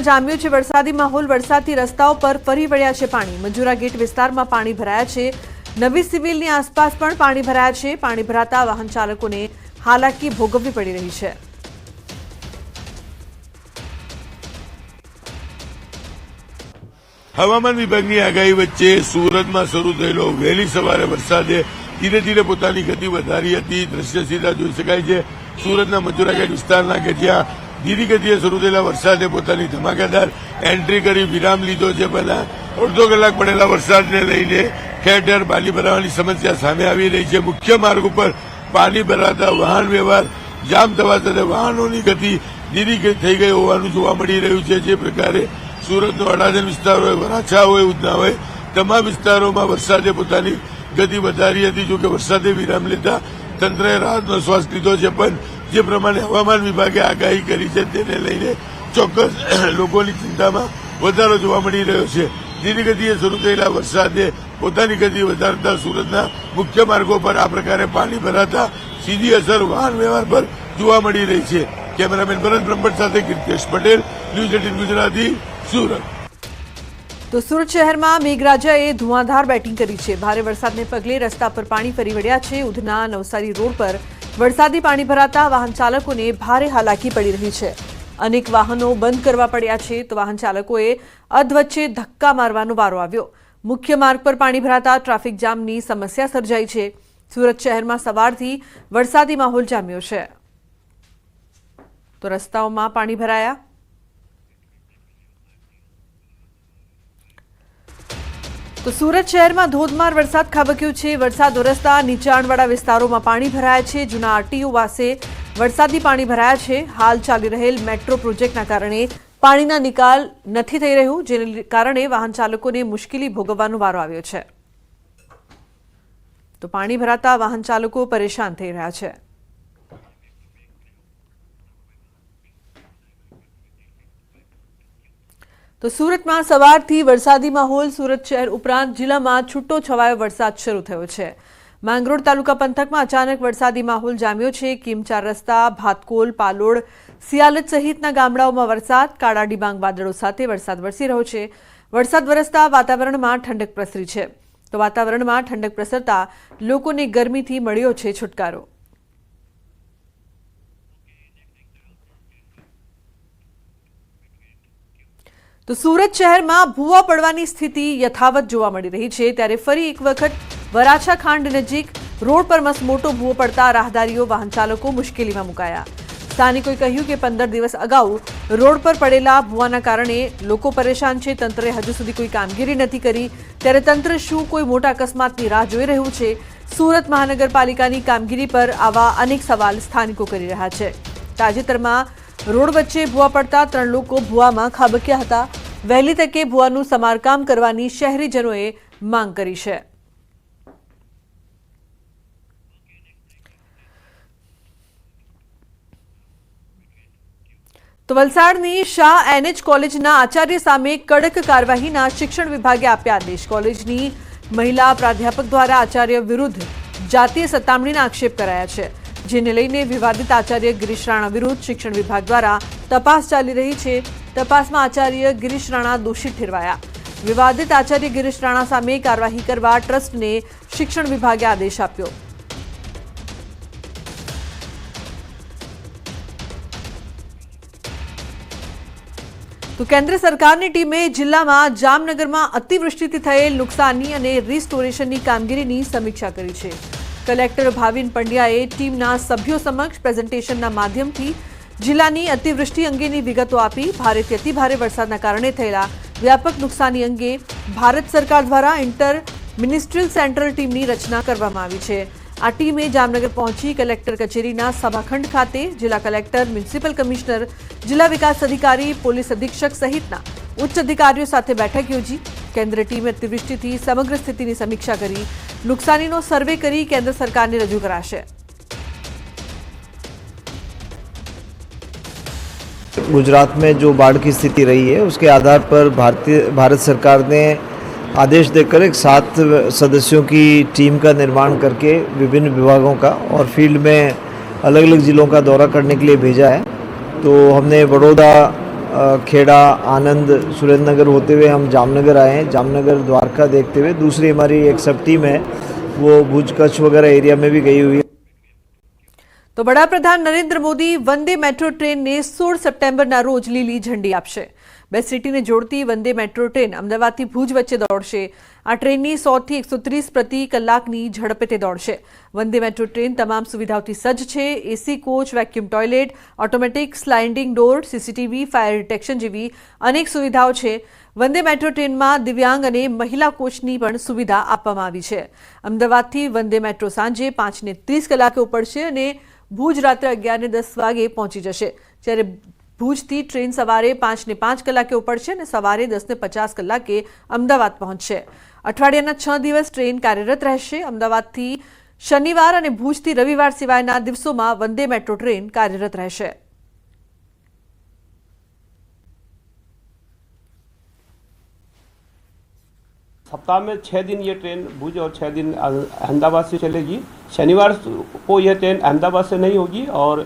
જામ્યો છે વરસાદી માહોલ। વરસાદથી રસ્તાઓ પર ફરી વળ્યા છે પાણી। મંજુરા ગેટ વિસ્તારમાં પાણી ભરાયા છે। નવી સિવિલની આસપાસ પણ પાણી ભરાયા છે। પાણી ભરાતા વાહન ચાલકોને હાલાકી ભોગવવી પડી રહી છે। હવામાન વિભાગની આગાહી વચ્ચે સુરતમાં શરૂ થયેલો વહેલી સવારે વરસાદે ધીરે ધીરે પોતાની ગતિ વધારી હતી। દ્રશ્ય સીધા જોઈ શકાય છે સુરતના મંજુરા ગેટ વિસ્તારના કે જ્યાં ધીરી ગતિએ શરૂ થયેલા વરસાદે પોતાની ધમાકેદાર એન્ટ્રી કરી વિરામ લીધો છે। પહેલા અડધો કલાક પડેલા વરસાદને લઈને ઠેર ઠેર પાણી ભરાવાની સમસ્યા સામે આવી રહી છે। મુખ્ય માર્ગ ઉપર પાણી ભરાતા વાહન વ્યવહાર જામ થવા સાથે વાહનોની ગતિ ધીરી થઈ ગઈ હોવાનું જોવા મળી રહ્યું છે। જે પ્રકારે સુરતનો અડાજણ વિસ્તાર હોય, વરાછા હોય, ઉધના હોય, તમામ વિસ્તારોમાં વરસાદે પોતાની ગતિ વધારી હતી। જોકે વરસાદે વિરામ લેતા તંત્રએ રાહતનો શ્વાસ લીધો છે, પણ જે પ્રમાણે હવામાન વિભાગે આગાહી કરી છે તેને લઈને ચોક્કસ લોકોની ચિંતામાં વધારો જોવા મળી રહ્યો છે। ધીરી ગતિએ શરૂ થયેલા વરસાદે પોતાની ગતિ વધારતા સુરતના મુખ્ય માર્ગો પર આ પ્રકારે પાણી ભરાતા સીધી અસર વાહન વ્યવહાર પર જોવા મળી રહી છે। કેમેરામેન ભરત બ્રહ્મભટ્ટ સાથે કીર્તિશ પટેલ, ન્યૂઝ 18 ગુજરાતી, સુરત। તો સુરત શહેરમાં મેઘરાજાએ ધુઆંધાર બેટિંગ કરી છે। ભારે વરસાદને પગલે રસ્તા પર પાણી ફરી વળ્યા છે। ઉધના નવસારી રોડ પર વરસાદી પાણી ભરાતા વાહન ચાલકોને ભારે હાલાકી પડી રહી છે। અનેક વાહનો બંધ કરવા પડ્યા છે તો વાહન ચાલકોએ અધવચ્ચે ધક્કા મારવાનો વારો આવ્યો। મુખ્ય માર્ગ પર પાણી ભરાતા ટ્રાફિક જામની સમસ્યા સર્જાઈ છે। સુરત શહેરમાં સવારથી વરસાદી માહોલ જામ્યો છે તો રસ્તાઓમાં પાણી ભરાયા। તો સુરત શહેરમાં ધોધમાર વરસાદ ખાબક્યો છે। વરસાદ વરસતા નીચાણવાળા વિસ્તારોમાં પાણી ભરાયા છે। જૂના આરટીઓ પાસે વરસાદી પાણી ભરાયા છે। હાલ ચાલી રહેલ મેટ્રો પ્રોજેક્ટના કારણે પાણીના નિકાલ નથી થઈ રહ્યું, જેને કારણે વાહન ચાલકોને મુશ્કેલી ભોગવવાનો વારો આવ્યો છે। તો પાણી ભરાતા વાહન ચાલકો પરેશાન થઈ રહ્યા છે। તો સુરતમાં સવારથી વરસાદી માહોલ। સુરત શહેર ઉપરાંત જિલ્લામાં છૂટો છવાયો વરસાદ શરૂ થયો છે। માંગરોળ તાલુકા પંથકમાં અચાનક વરસાદી માહોલ જામ્યો છે। કિમચાર રસ્તા, ભાતકોલ, પાલોડ, સિયાલત સહિતના ગામડાઓમાં વરસાદ, કાળા ડિબાંગ વાદળો સાથે વરસાદ વરસી રહ્યો છે। વરસાદ વરસતા વાતાવરણમાં ઠંડક પ્રસરી છે તો વાતાવરણમાં ઠંડક પ્રસરતા લોકોને ગરમીથી મળ્યો છે છુટકારો। તો સુરત શહેરમાં ભૂવા પડવાની સ્થિતિ યથાવત જોવા મળી રહી છે। ત્યારે ફરી એક વખત વરાછા ખાંડ નજીક રોડ પર મસમોટો ભૂવો પડતા રાહદારીઓ, વાહન ચાલકો મુશ્કેલીમાં મુકાયા। સ્થાનિકોએ કહ્યું કે 15 દિવસ અગાઉ રોડ પર પડેલા ભૂવાના કારણે લોકો પરેશાન છે। તંત્રે હજુ સુધી કોઈ કામગીરી નથી કરી, ત્યારે તંત્ર શું કોઈ મોટા અકસ્માતની રાહ જોઈ રહ્યું છે? સુરત મહાનગરપાલિકાની કામગીરી પર આવા અનેક સવાલ સ્થાનિકો કરી રહ્યા છે। તાજેતરમાં રોડ વચ્ચે ભૂવા પડતા 3 લોકો ભૂવામાં ખાબક્યા હતા। વહેલી તકે ભૂવાનું સમારકામ કરવાની શહેરીજનોએ માંગ કરી છે। તો વલસાડની શાહ એનએચ કોલેજના આચાર્ય સામે કડક કાર્યવાહીના શિક્ષણ વિભાગે આપ્યા આદેશ। કોલેજની મહિલા પ્રાધ્યાપક દ્વારા આચાર્ય વિરુદ્ધ જાતીય સતામણીના આક્ષેપ કરાયા છે, જેને લઈને વિવાદિત આચાર્ય ગિરીશ રાણા વિરુદ્ધ શિક્ષણ વિભાગ દ્વારા તપાસ ચાલી રહી છે। તપાસમાં આચાર્ય ગિરીશ રાણા દોષિત ઠેરવાયા। વિવાદિત આચાર્ય ગિરીશ રાણા સામે કાર્યવાહી કરવા ટ્રસ્ટને શિક્ષણ વિભાગે આદેશ આપ્યો। તો કેન્દ્ર સરકારની ટીમે જિલ્લામાં જામનગરમાં અતિવૃષ્ટિથી થયેલ નુકસાની અને રિસ્ટોરેશનની કામગીરીની સમીક્ષા કરી છે। કલેક્ટર ભાવિન પંડ્યાએ ટીમના સભ્યો સમક્ષ પ્રેઝન્ટેશનના માધ્યમથી જિલ્લાની અતિવૃષ્ટિ અંગેની વિગતો આપી। ભારેથી અતિભારે વરસાદના કારણે થયેલા વ્યાપક નુકસાની અંગે ભારત સરકાર દ્વારા ઇન્ટર મિનિસ્ટ્રીયલ સેન્ટ્રલ ટીમની રચના કરવામાં આવી છે। આ ટીમે જામનગર પહોંચી કલેક્ટર કચેરીના સભાખંડ ખાતે જિલ્લા કલેક્ટર, મ્યુનિસિપલ કમિશનર, જિલ્લા વિકાસ અધિકારી, પોલીસ અધિક્ષક સહિતના ઉચ્ચ અધિકારીઓ સાથે બેઠક યોજી। કેન્દ્ર ટીમે અતિવૃષ્ટિથી સમગ્ર સ્થિતિની સમીક્ષા કરી નુકસાનીનો સર્વે કરી કેન્દ્ર સરકારને રજૂ કરાશે। गुजरात में जो बाढ़ की स्थिति रही है उसके आधार पर भारत सरकार ने आदेश देकर एक 7 सदस्यों की टीम का निर्माण करके विभिन्न विभागों का और फील्ड में अलग अलग ज़िलों का दौरा करने के लिए भेजा है। तो हमने बड़ौदा, खेड़ा, आनंद, सुरेंद्रनगर होते हुए हम जामनगर आए हैं। जामनगर द्वारका देखते हुए दूसरी हमारी एक सब टीम है वो भुज कच्छ वगैरह एरिया में भी गई हुई है। તો વડાપ્રધાન નરેન્દ્ર મોદી વંદે મેટ્રો ટ્રેનને 16 સપ્ટેમ્બરના રોજ લીલી ઝંડી આપશે। બે સિટીને જોડતી વંદે મેટ્રો ટ્રેન અમદાવાદથી ભુજ વચ્ચે દોડશે। આ ટ્રેનની 100 થી 130 પ્રતિ કલાકની ઝડપે તે દોડશે। વંદે મેટ્રો ટ્રેન તમામ સુવિધાઓથી સજ્જ છે। AC coach, vacuum toilet, automatic sliding door, CCTV, fire detection જેવી અનેક સુવિધાઓ છે। વંદે મેટ્રો ટ્રેનમાં દિવ્યાંગ અને મહિલા કોચની પણ સુવિધા આપવામાં આવી છે। અમદાવાદથી વંદે મેટ્રો સાંજે 5:30 કલાકે ઉપડશે અને ભુજ રાત્રે 11:10 વાગે પહોંચી જશે, જ્યારે ભુજથી ટ્રેન સવારે 5:05 કલાકે ઉપડશે અને સવારે 10:50 કલાકે અમદાવાદ પહોંચશે। અઠવાડિયાના 6 દિવસ ટ્રેન કાર્યરત રહેશે। અમદાવાદથી શનિવાર અને ભુજથી રવિવાર સિવાયના દિવસોમાં વંદે મેટ્રો ટ્રેન કાર્યરત રહેશે। सप्ताह में 6 दिन ये ट्रेन भुज और 6 दिन अहमदाबाद से चलेगी। शनिवार को यह ट्रेन अहमदाबाद से नहीं होगी और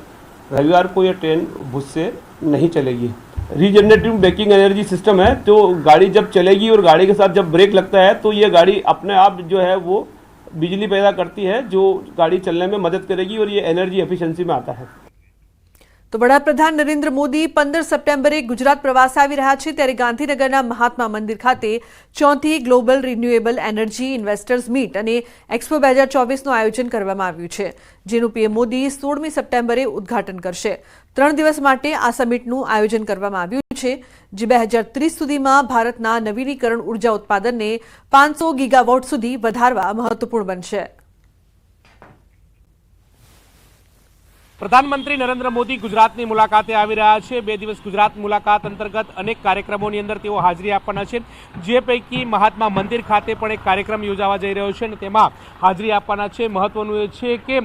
रविवार को यह ट्रेन भुज से नहीं चलेगी। रीजनरेटिव ब्रेकिंग एनर्जी सिस्टम है, तो गाड़ी जब चलेगी और गाड़ी के साथ जब ब्रेक लगता है तो ये गाड़ी अपने आप जो है वो बिजली पैदा करती है, जो गाड़ी चलने में मदद करेगी और ये एनर्जी एफिशिएंसी में आता है। તો વડાપ્રધાન નરેન્દ્ર મોદી 15 સપ્ટેમ્બરે ગુજરાત પ્રવાસે આવી રહ્યા છે, ત્યારે ગાંધીનગરના મહાત્મા મંદિર ખાતે 4થી global renewable energy investors meet અને એક્સપો 2024નું આયોજન કરવામાં આવ્યું છે, જેનું પીએમ મોદી 16મી સપ્ટેમ્બરે ઉદ્ઘાટન કરશે। 3 દિવસ માટે આ સમિટનું આયોજન કરવામાં આવ્યું છે, જે 2030 સુધીમાં ભારતના નવીનીકરણ ઉર્જા ઉત્પાદનને 500 ગીગાવોટ સુધી વધારવા મહત્વપૂર્ણ બનશે। પ્રધાનમંત્રી નરેન્દ્ર મોદી ગુજરાતની મુલાકાતે આવી રહ્યા છે। 2 દિવસ ગુજરાત મુલાકાત અંતર્ગત અનેક કાર્યક્રમોની અંદર તેઓ હાજરી આપવાના છે, જે પૈકી મહાત્મા મંદિર ખાતે પણ એક કાર્યક્રમ યોજાવા જઈ રહ્યો છે અને તેમાં હાજરી આપવાના છે। મહત્વનું એ છે કે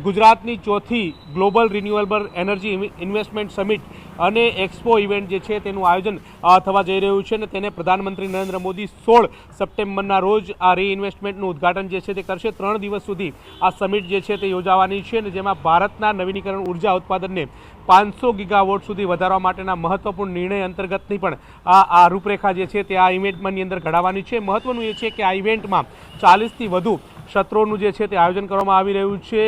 ગુજરાતની 4થી global renewable energy investment summit અને એક્સપો ઇવેન્ટ જે છે તેનું આયોજન થવા જઈ રહ્યું છે અને તેને પ્રધાનમંત્રી નરેન્દ્ર મોદી 16 સપ્ટેમ્બરના રોજ આ રીઇન્વેસ્ટમેન્ટનું ઉદ્ઘાટન જે છે તે કરશે। 3 દિવસ સુધી આ સમિટ જે છે તે યોજાવાની છે અને જેમાં ભારતના નવીનીકરણ ઉર્જા ઉત્પાદનને 500 ગીગાવોટ સુધી વધારવા માટેના મહત્વપૂર્ણ નિર્ણય અંતર્ગતની પણ આ રૂપરેખા જે છે તે આ ઇવેન્ટની અંદર ઘડાવવાની છે। મહત્વનું એ છે કે આ ઇવેન્ટમાં 40થી વધુ સત્રોનું જે છે તે આયોજન કરવામાં આવી રહ્યું છે।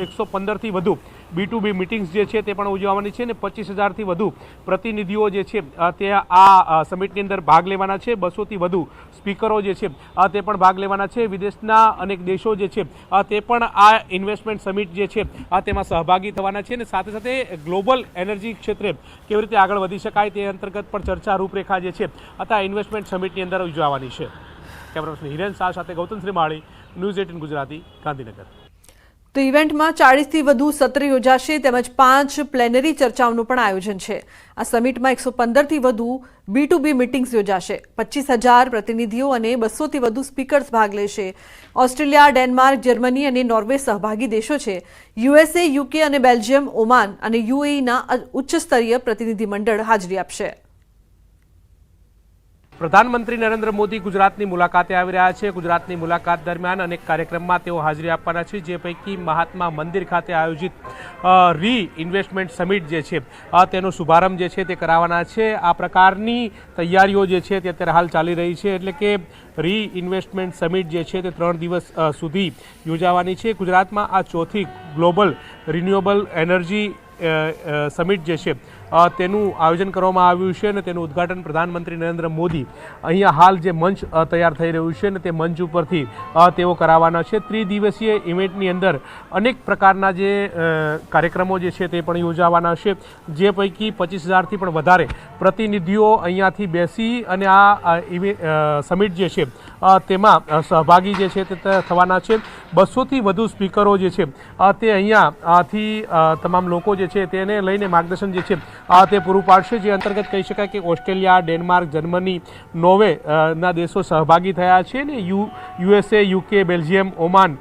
115થી વધુ B2B મીટિંગ્સ જે છે તે પણ ઉજવવાની છે અને 25,000થી વધુ પ્રતિનિધિઓ જે છે તે આ સમિટની અંદર ભાગ લેવાના છે। 200થી વધુ સ્પીકરો જે છે તે પણ ભાગ લેવાના છે। વિદેશના અનેક દેશો જે છે તે પણ આ ઇન્વેસ્ટમેન્ટ સમિટ જે છે તેમાં સહભાગી થવાના છે અને સાથે સાથે ગ્લોબલ એનર્જી ક્ષેત્રે કેવી રીતે આગળ વધી શકાય તે અંતર્ગત પણ ચર્ચા રૂપરેખા જે છે આ ઇન્વેસ્ટમેન્ટ સમિટની અંદર ઉજવવાની છે। કેમેરાપર્સન હિરેન શાહ સાથે ગૌતમ શ્રીમાળી, ન્યૂઝ 18 ગુજરાતી, ગાંધીનગર। તો ઇવેન્ટમાં 40થી વધુ સત્ર યોજાશે તેમજ 5 પ્લેનરી ચર્ચાઓનું પણ આયોજન છે। આ સમિટમાં 115થી વધુ B2B મીટિંગ્સ યોજાશે। 25,000 પ્રતિનિધિઓ અને 200થી વધુ સ્પીકર્સ ભાગ લેશે। ઓસ્ટ્રેલિયા, ડેનમાર્ક, જર્મની અને નોર્વે સહભાગી દેશો છે। USA, UK અને બેલ્જિયમ, ઓમાન અને UAEના ઉચ્ચ સ્તરીય પ્રતિનિધિ મંડળ હાજરી આપશે। પ્રધાનમંત્રી નરેન્દ્ર મોદી ગુજરાતની મુલાકાતે આવી રહ્યા છે। ગુજરાતની મુલાકાત દરમિયાન અનેક કાર્યક્રમમાં તેઓ હાજરી આપવાના છે, જે પૈકી મહાત્મા મંદિર ખાતે આયોજિત રી ઇન્વેસ્ટમેન્ટ સમિટ જે છે તેનો શુભારંભ જે છે તે કરાવવાના છે। આ પ્રકારની તૈયારીઓ જે છે તે અત્યારે હાલ ચાલી રહી છે, એટલે કે રી ઇન્વેસ્ટમેન્ટ સમિટ જે છે તે 3 દિવસ સુધી યોજાવાની છે। ગુજરાતમાં આ 4થી ગ્લોબલ રિન્યુએબલ એનર્જી સમિટ જે છે તેનું આયોજન કરવામાં આવ્યું છે અને તેનું ઉદ્ઘાટન પ્રધાનમંત્રી નરેન્દ્ર મોદી અહીંયા હાલ જે મંચ તૈયાર થઈ રહ્યું છે ને તે મંચ ઉપરથી તેઓ કરાવવાના છે। 3 દિવસીય ઇવેન્ટની અંદર અનેક પ્રકારના જે કાર્યક્રમો જે છે તે પણ યોજાવાના છે, જે પૈકી 25,000થી પણ વધારે પ્રતિનિધિઓ અહીંયાથી બેસી અને આ સમિટ જે છે તેમાં સહભાગી જે છે તે થવાના છે। 200થી વધુ સ્પીકરો જે છે તે અહીંયાથી તમામ લોકો જે છે તેને લઈને માર્ગદર્શન જે છે તે પૂરું પાડશે, જે અંતર્ગત કહી શકાય કે ઓસ્ટ્રેલિયા, ડેનમાર્ક, જર્મની, નોર્વે ના દેશો સહભાગી થયા છે ને USA, UK, Belgium, Oman,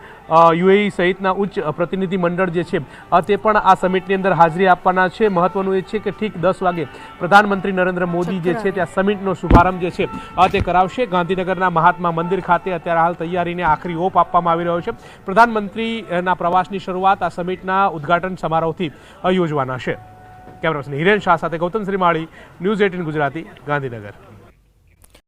UAE સહિતના ઉચ્ચ પ્રતિનિધિ મંડળ જે છે તે પણ આ સમિટની અંદર હાજરી આપવાના છે। મહત્વનું એ છે કે ઠીક 10 વાગે પ્રધાનમંત્રી નરેન્દ્ર મોદી જે છે તે આ સમિટનો શુભારંભ જે છે તે કરાવશે। ગાંધીનગરના મહાત્મા મંદિર ખાતે અત્યારે હાલ તૈયારીને આખરી ઓપ આપવામાં આવી રહ્યો છે। પ્રધાનમંત્રીના પ્રવાસની શરૂઆત આ સમિટના ઉદ્ઘાટન સમારોહથી યોજવાના છે। કેમેરા પર્સન હિરેન શાહ સાથે ગૌતમ શ્રીમાળી, ન્યૂઝ 18 ગુજરાતી, ગાંધીનગર.